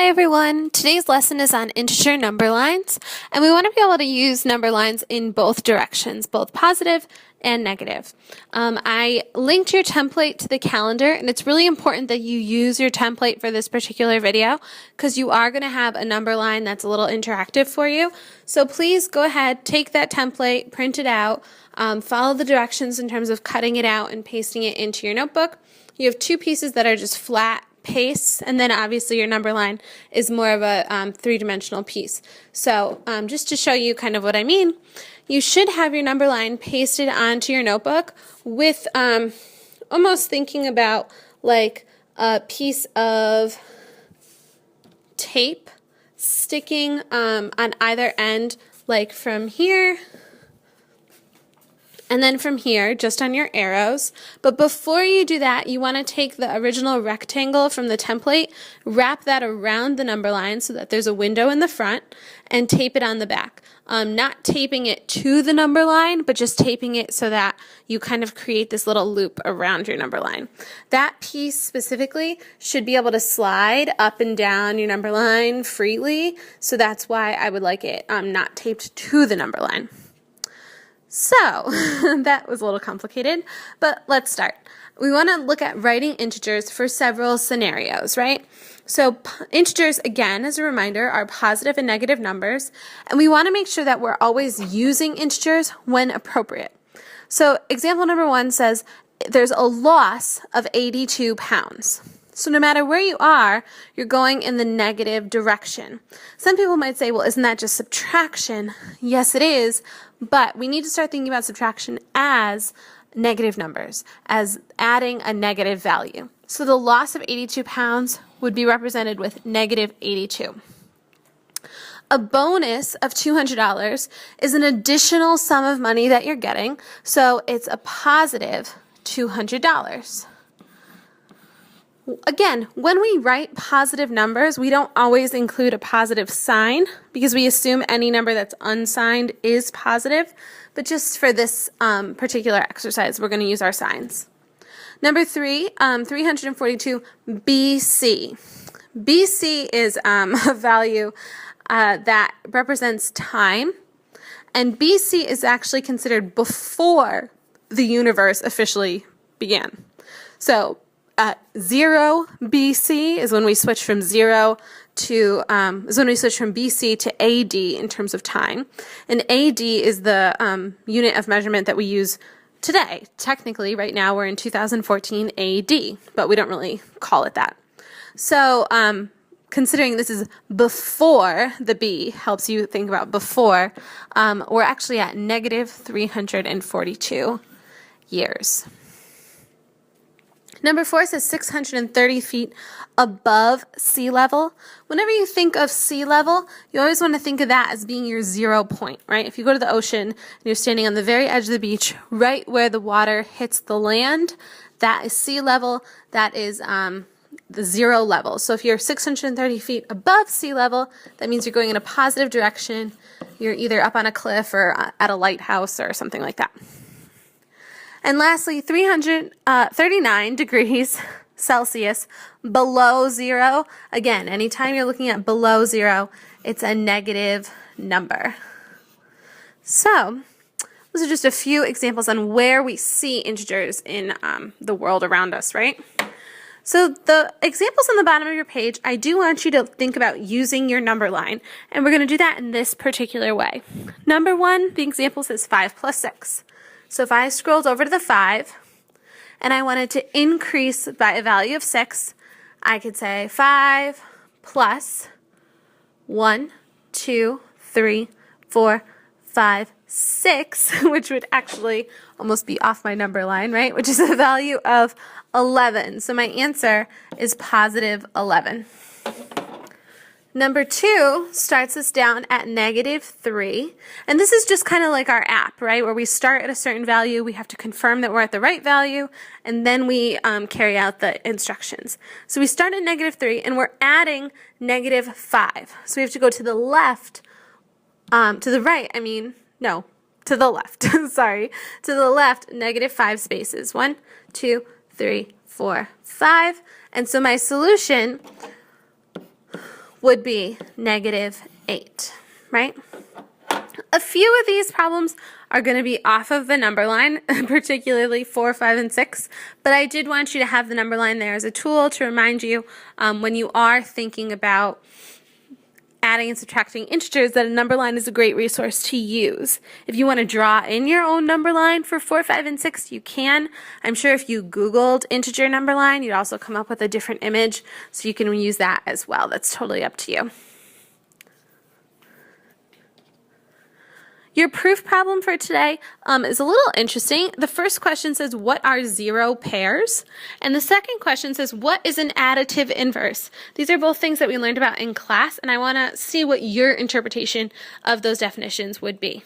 Hi everyone! Today's lesson is on integer number lines, and we want to be able to use number lines in both directions, both positive and negative. I linked your template to the calendar, and it's really important that you use your template for this particular video because you are going to have a number line that's a little interactive for you. So please go ahead, take that template, print it out, follow the directions in terms of cutting it out and pasting it into your notebook. You have two pieces that are just flat pastes, and then obviously your number line is more of a three-dimensional piece. So just to show you kind of what I mean, you should have your number line pasted onto your notebook with almost thinking about like a piece of tape sticking on either end, like from here and then from here, just on your arrows. But before you do that, you want to take the original rectangle from the template, wrap that around the number line so that there's a window in the front, and tape it on the back. Not taping it to the number line, but just taping it so that you kind of create this little loop around your number line. That piece specifically should be able to slide up and down your number line freely, so that's why I would like it not taped to the number line. So that was a little complicated, but let's start. We want to look at writing integers for several scenarios, right? So integers, again, as a reminder, are positive and negative numbers, and we want to make sure that we're always using integers when appropriate. So example number 1 says there's a loss of 82 pounds. So no matter where you are, you're going in the negative direction. Some people might say, well, isn't that just subtraction? Yes, it is, but we need to start thinking about subtraction as negative numbers, as adding a negative value. So the loss of 82 pounds would be represented with negative 82. A bonus of $200 is an additional sum of money that you're getting, so it's a positive $200. Again, when we write positive numbers, we don't always include a positive sign because we assume any number that's unsigned is positive, but just for this particular exercise, we're going to use our signs. Number 3, 342 BC. BC is a value that represents time, and BC is actually considered before the universe officially began. So 0 BC is when we switch from BC to AD in terms of time, and AD is the unit of measurement that we use today. Technically, right now we're in 2014 AD, but we don't really call it that. So considering this is before the B helps you think about before, we're actually at negative 342 years. Number 4 says 630 feet above sea level. Whenever you think of sea level, you always want to think of that as being your 0 point, right? If you go to the ocean and you're standing on the very edge of the beach, right where the water hits the land, that is sea level. That is the 0 level. So if you're 630 feet above sea level, that means you're going in a positive direction. You're either up on a cliff or at a lighthouse or something like that. And lastly, 339 degrees Celsius below 0. Again, anytime you're looking at below 0, it's a negative number. So those are just a few examples on where we see integers in the world around us, right? So the examples on the bottom of your page, I do want you to think about using your number line, and we're going to do that in this particular way. Number 1, the example says 5 plus 6. So if I scrolled over to the 5 and I wanted to increase by a value of 6, I could say 5 plus 1, 2, 3, 4, 5, 6, which would actually almost be off my number line, right? Which is a value of 11. So my answer is positive 11. Number 2 starts us down at negative 3, and this is just kind of like our app, right, where we start at a certain value, we have to confirm that we're at the right value, and then we carry out the instructions. So we start at negative 3, and we're adding negative 5. So we have to go to the left, to the right, to the left, sorry, to the left, negative 5 spaces. 1, 2, 3, 4, 5, and so my solution would be -8, right? A few of these problems are going to be off of the number line, particularly 4, 5, and 6, but I did want you to have the number line there as a tool to remind you when you are thinking about adding and subtracting integers that a number line is a great resource to use. If you want to draw in your own number line for 4, 5, and 6, you can. I'm sure if you Googled integer number line, you'd also come up with a different image, so you can use that as well. That's totally up to you. Your proof problem for today is a little interesting. The first question says, what are 0 pairs? And the second question says, what is an additive inverse? These are both things that we learned about in class, and I want to see what your interpretation of those definitions would be.